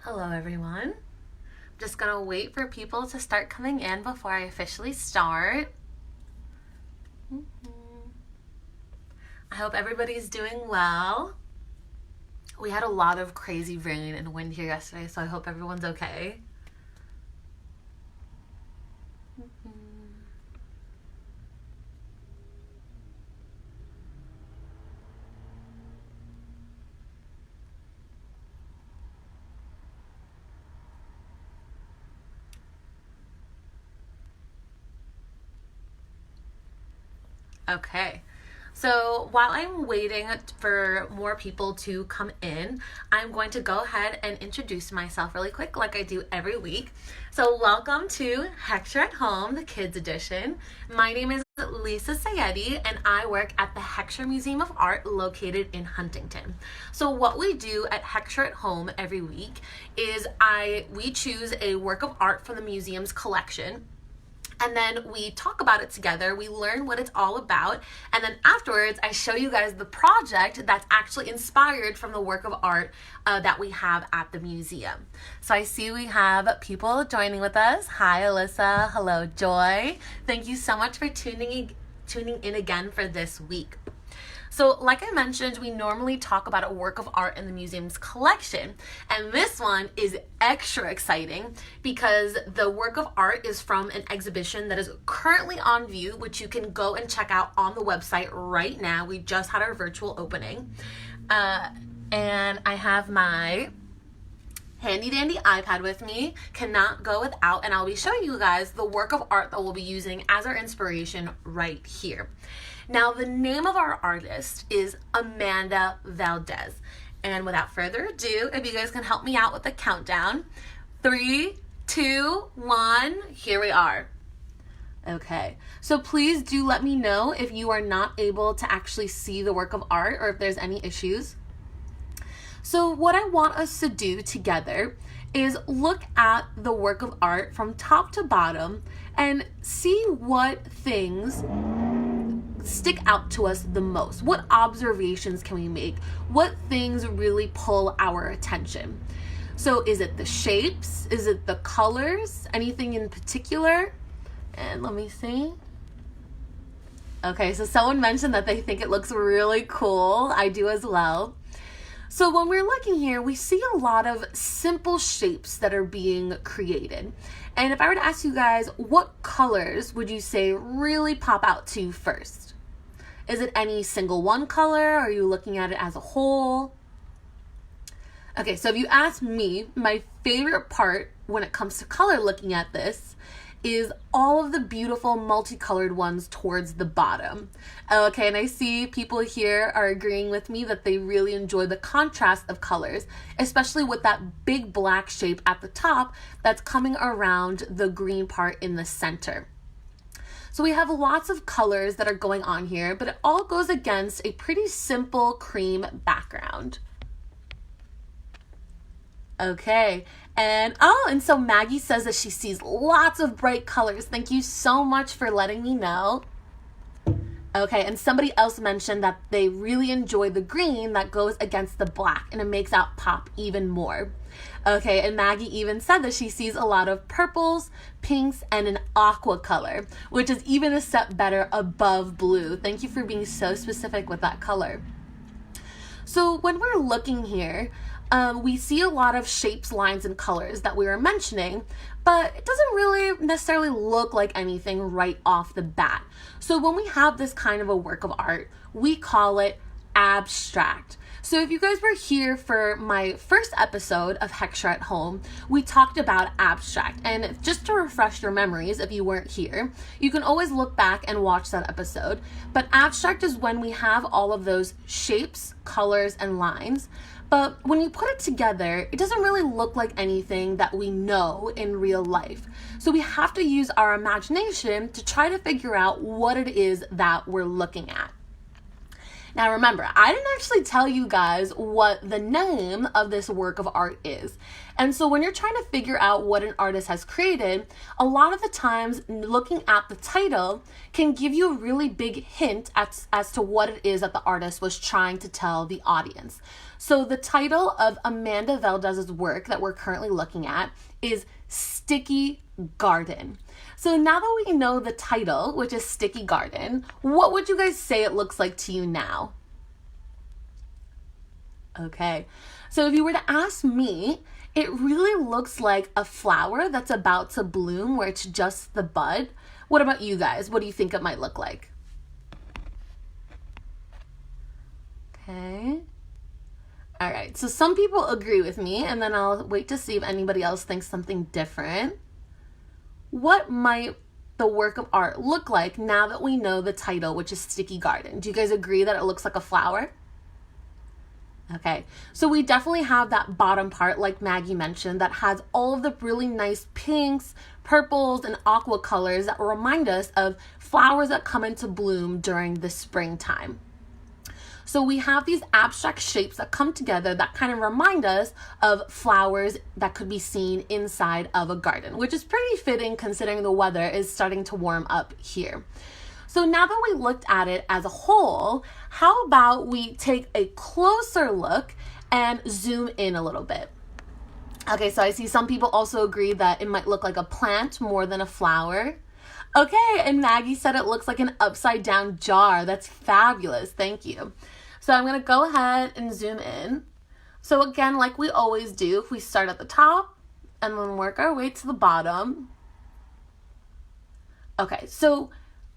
Hello everyone. I'm just gonna wait for people to start coming in before I officially start. I hope everybody's doing well. We had a lot of crazy rain and wind here yesterday, so I hope everyone's okay. Okay, so while I'm waiting for more people to come in, I'm going to go ahead and introduce myself really quick like I do every week. So welcome to Heckscher at Home, the Kids Edition. My name is Lisa Sayedi and I work at the Heckscher Museum of Art located in Huntington. So what we do at Heckscher at Home every week is we choose a work of art from the museum's collection. And then we talk about it together, we learn what it's all about, and then afterwards I show you guys the project that's actually inspired from the work of art that we have at the museum. So I see we have people joining with us. Hi Alyssa, hello Joy. Thank you so much for tuning in again for this week. So like I mentioned, we normally talk about a work of art in the museum's collection. And this one is extra exciting because the work of art is from an exhibition that is currently on view, which you can go and check out on the website right now. We just had our virtual opening. And I have my handy dandy iPad with me, cannot go without, and I'll be showing you guys the work of art that we'll be using as our inspiration right here. Now, the name of our artist is Amanda Valdez. And without further ado, if you guys can help me out with the countdown. 3, 2, 1, here we are. Okay, so please do let me know if you are not able to actually see the work of art or if there's any issues. So what I want us to do together is look at the work of art from top to bottom and see what things stick out to us the most. What observations can we make? What things really pull our attention? So is it the shapes? Is it the colors? Anything in particular? And let me see. Okay, so someone mentioned that they think it looks really cool. I do as well. So when we're looking here, we see a lot of simple shapes that are being created. And if I were to ask you guys, what colors would you say really pop out to you first? Is it any single one color? Are you looking at it as a whole? Okay, so if you ask me, my favorite part when it comes to color looking at this is all of the beautiful multicolored ones towards the bottom. Okay, and I see people here are agreeing with me that they really enjoy the contrast of colors, especially with that big black shape at the top that's coming around the green part in the center. So we have lots of colors that are going on here, but it all goes against a pretty simple cream background. Okay, and so Maggie says that she sees lots of bright colors. Thank you so much for letting me know. Okay, and somebody else mentioned that they really enjoy the green that goes against the black and it makes out pop even more. Okay, and Maggie even said that she sees a lot of purples, pinks, and an aqua color, which is even a step better above blue. Thank you for being so specific with that color. So when we're looking here, we see a lot of shapes, lines, and colors that we were mentioning, but it doesn't really necessarily look like anything right off the bat. So when we have this kind of a work of art, we call it abstract. So if you guys were here for my first episode of Heckscher at Home, we talked about abstract. And just to refresh your memories, if you weren't here, you can always look back and watch that episode. But abstract is when we have all of those shapes, colors, and lines. But when you put it together, it doesn't really look like anything that we know in real life. So we have to use our imagination to try to figure out what it is that we're looking at. Now remember, I didn't actually tell you guys what the name of this work of art is. And so when you're trying to figure out what an artist has created, a lot of the times looking at the title can give you a really big hint as to what it is that the artist was trying to tell the audience. So the title of Amanda Valdez's work that we're currently looking at is Sticky Garden. So now that we know the title, which is Sticky Garden, what would you guys say it looks like to you now? Okay, so if you were to ask me, it really looks like a flower that's about to bloom where it's just the bud. What about you guys? What do you think it might look like? Okay. All right, so some people agree with me, and then I'll wait to see if anybody else thinks something different. What might the work of art look like now that we know the title, which is Sticky Garden? Do you guys agree that it looks like a flower? Okay, so we definitely have that bottom part, like Maggie mentioned, that has all of the really nice pinks, purples, and aqua colors that remind us of flowers that come into bloom during the springtime. So we have these abstract shapes that come together that kind of remind us of flowers that could be seen inside of a garden, which is pretty fitting considering the weather is starting to warm up here. So now that we looked at it as a whole, how about we take a closer look and zoom in a little bit? Okay, so I see some people also agree that it might look like a plant more than a flower. Okay, and Maggie said it looks like an upside down jar. That's fabulous. Thank you. So I'm going to go ahead and zoom in. So again, like we always do, if we start at the top and then work our way to the bottom. Okay, so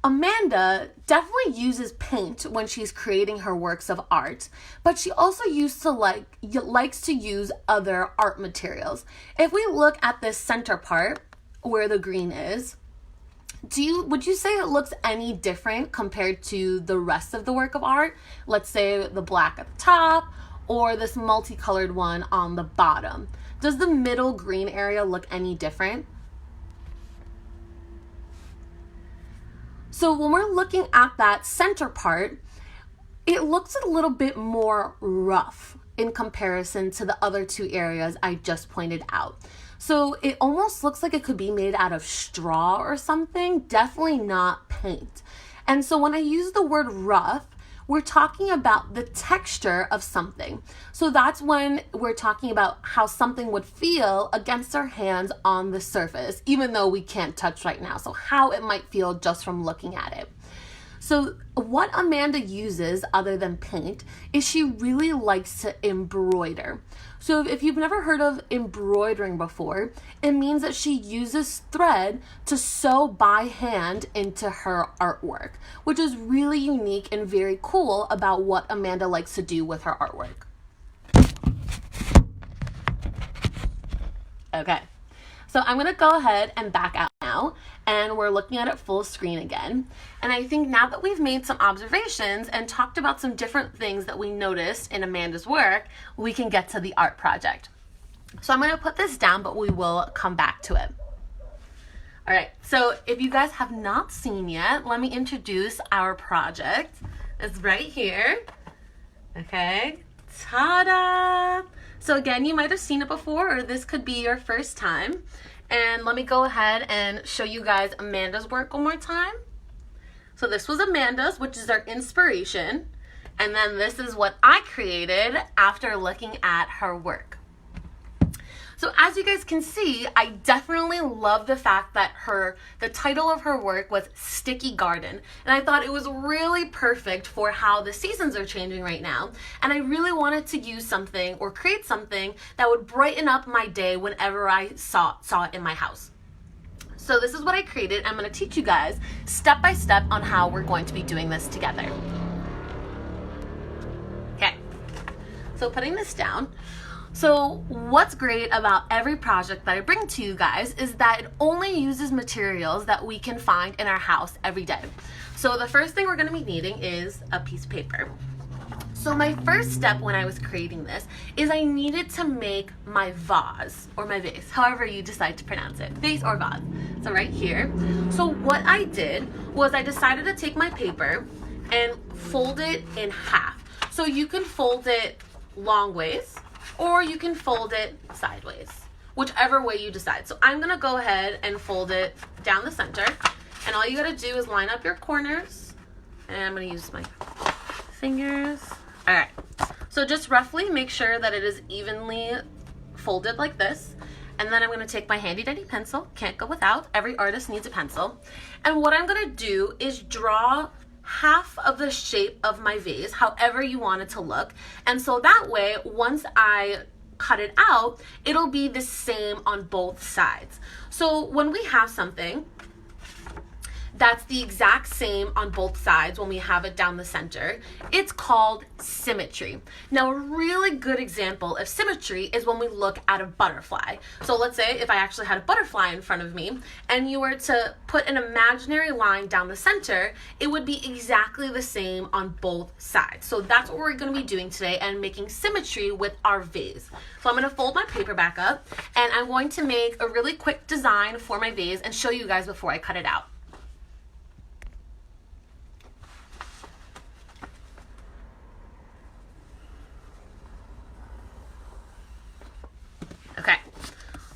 Amanda definitely uses paint when she's creating her works of art, but she also likes to use other art materials. If we look at this center part where the green is, would you say it looks any different compared to the rest of the work of art? Let's say the black at the top or this multicolored one on the bottom. Does the middle green area look any different? So when we're looking at that center part, it looks a little bit more rough in comparison to the other two areas I just pointed out. So it almost looks like it could be made out of straw or something, definitely not paint. And so when I use the word rough, we're talking about the texture of something. So that's when we're talking about how something would feel against our hands on the surface, even though we can't touch right now. So how it might feel just from looking at it. So what Amanda uses other than paint is she really likes to embroider. So if you've never heard of embroidering before, it means that she uses thread to sew by hand into her artwork, which is really unique and very cool about what Amanda likes to do with her artwork. Okay, so I'm gonna go ahead and back out now, and we're looking at it full screen again. And I think now that we've made some observations and talked about some different things that we noticed in Amanda's work, we can get to the art project. So I'm gonna put this down, but we will come back to it. All right, so if you guys have not seen yet, let me introduce our project. It's right here, okay, ta-da! So again, you might have seen it before, or this could be your first time. And let me go ahead and show you guys Amanda's work one more time. So this was Amanda's, which is our inspiration. And then this is what I created after looking at her work. So as you guys can see, I definitely love the fact that the title of her work was Sticky Garden. And I thought it was really perfect for how the seasons are changing right now. And I really wanted to use something or create something that would brighten up my day whenever I saw it in my house. So this is what I created. I'm going to teach you guys step by step on how we're going to be doing this together. Okay, so putting this down. So what's great about every project that I bring to you guys is that it only uses materials that we can find in our house every day. So the first thing we're going to be needing is a piece of paper. So my first step when I was creating this is I needed to make my vase, or my vase, however you decide to pronounce it, vase or vase. So right here. So what I did was I decided to take my paper and fold it in half. So you can fold it long ways or you can fold it sideways, whichever way you decide. So I'm gonna go ahead and fold it down the center, and all you gotta do is line up your corners, and I'm gonna use my fingers. All right, so just roughly make sure that it is evenly folded like this. And then I'm gonna take my handy dandy pencil, can't go without, every artist needs a pencil. And what I'm gonna do is draw half of the shape of my vase, however you want it to look. And so that way, once I cut it out, it'll be the same on both sides. So when we have something that's the exact same on both sides when we have it down the center, it's called symmetry. Now, a really good example of symmetry is when we look at a butterfly. So let's say if I actually had a butterfly in front of me and you were to put an imaginary line down the center, it would be exactly the same on both sides. So that's what we're going to be doing today, and making symmetry with our vase. So I'm going to fold my paper back up, and I'm going to make a really quick design for my vase and show you guys before I cut it out. Okay,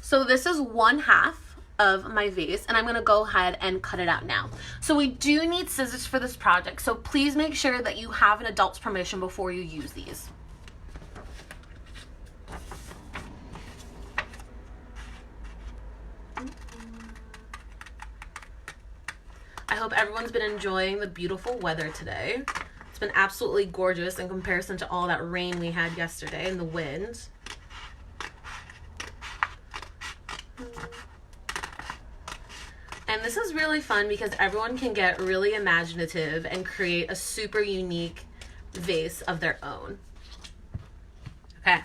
so this is one half of my vase, and I'm gonna go ahead and cut it out now. So we do need scissors for this project, so please make sure that you have an adult's permission before you use these. I hope everyone's been enjoying the beautiful weather today. It's been absolutely gorgeous in comparison to all that rain we had yesterday and the wind. And this is really fun because everyone can get really imaginative and create a super unique vase of their own. Okay,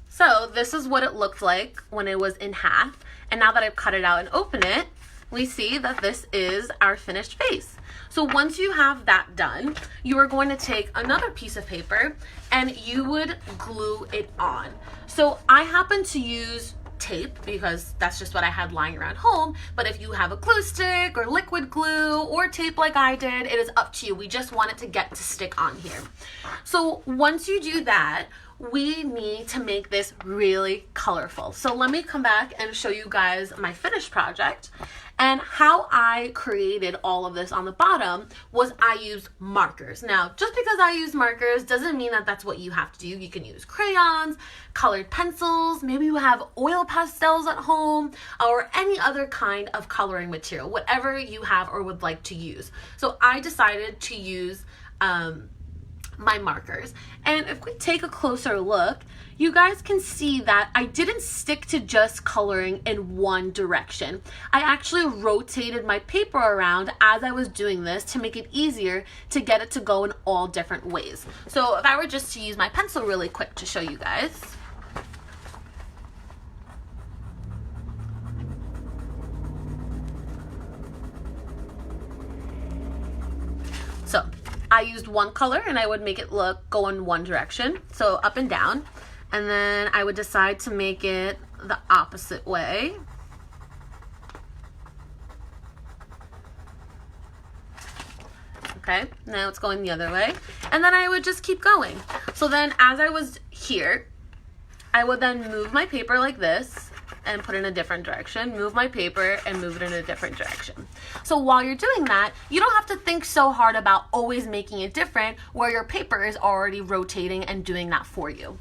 so this is what it looked like when it was in half. And now that I've cut it out and open it, we see that this is our finished vase. So once you have that done, you are going to take another piece of paper and you would glue it on. So I happen to use tape because that's just what I had lying around home, but if you have a glue stick or liquid glue or tape like I did, it is up to you. We just want it to get to stick on here. So once you do that, we need to make this really colorful. So let me come back and show you guys my finished project. And how I created all of this on the bottom was I used markers. Now, just because I use markers doesn't mean that that's what you have to do. You can use crayons, colored pencils, maybe you have oil pastels at home, or any other kind of coloring material, whatever you have or would like to use. So I decided to use my markers. And if we take a closer look, you guys can see that I didn't stick to just coloring in one direction. I actually rotated my paper around as I was doing this to make it easier to get it to go in all different ways. So if I were just to use my pencil really quick to show you guys. So I used one color and I would make it go in one direction, so up and down, and then I would decide to make it the opposite way. Okay, now it's going the other way, and then I would just keep going. So then as I was here, I would then move my paper like this and put it in a different direction, move my paper and move it in a different direction. So while you're doing that, you don't have to think so hard about always making it different where your paper is already rotating and doing that for you.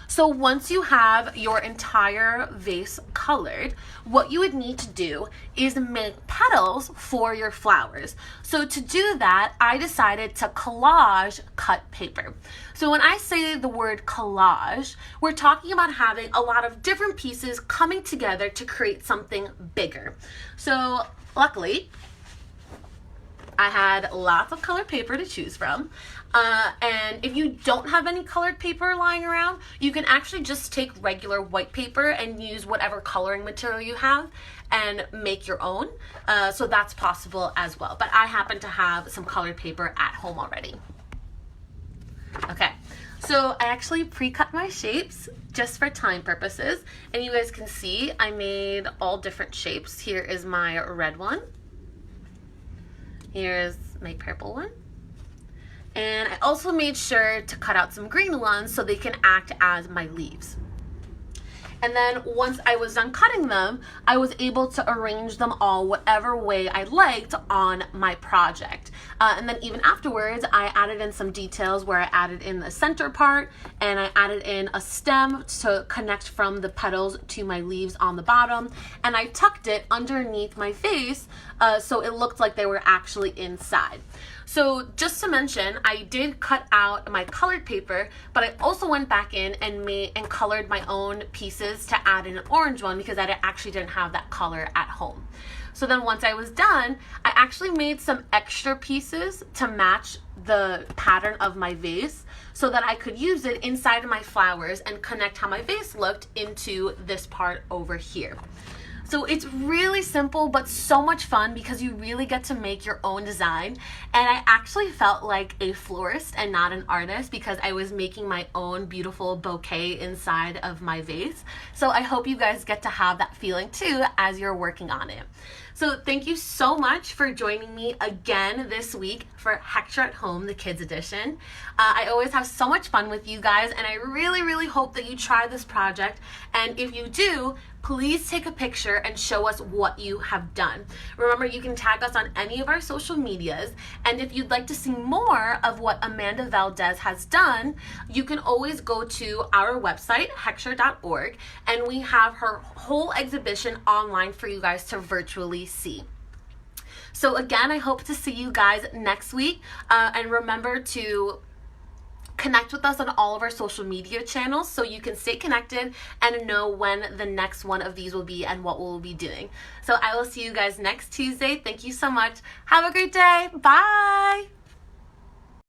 So once you have your entire vase colored, what you would need to do is make petals for your flowers. So to do that, I decided to collage cut paper. So when I say the word collage, we're talking about having a lot of different pieces coming together to create something bigger. So luckily, I had lots of colored paper to choose from. And if you don't have any colored paper lying around, you can actually just take regular white paper and use whatever coloring material you have and make your own. So that's possible as well. But I happen to have some colored paper at home already. Okay, so I actually pre-cut my shapes just for time purposes. And you guys can see I made all different shapes. Here is my red one. Here's my purple one. And I also made sure to cut out some green ones so they can act as my leaves. And then once I was done cutting them, I was able to arrange them all whatever way I liked on my project. And then even afterwards, I added in some details where I added in the center part and I added in a stem to connect from the petals to my leaves on the bottom. And I tucked it underneath my vase so it looked like they were actually inside. So just to mention, I did cut out my colored paper, but I also went back in and colored my own pieces to add in an orange one because I actually didn't have that color at home. So then once I was done, I actually made some extra pieces to match the pattern of my vase so that I could use it inside of my flowers and connect how my vase looked into this part over here. So it's really simple, but so much fun because you really get to make your own design. And I actually felt like a florist and not an artist because I was making my own beautiful bouquet inside of my vase. So I hope you guys get to have that feeling too as you're working on it. So thank you so much for joining me again this week for Heckscher at Home, the Kids Edition. I always have so much fun with you guys, and I really, really hope that you try this project. And if you do, please take a picture and show us what you have done. Remember, you can tag us on any of our social medias. And if you'd like to see more of what Amanda Valdez has done, you can always go to our website, heckscher.org, and we have her whole exhibition online for you guys to virtually see. So again, I hope to see you guys next week. And remember to connect with us on all of our social media channels so you can stay connected and know when the next one of these will be and what we'll be doing. So I will see you guys next Tuesday. Thank you so much. Have a great day. Bye.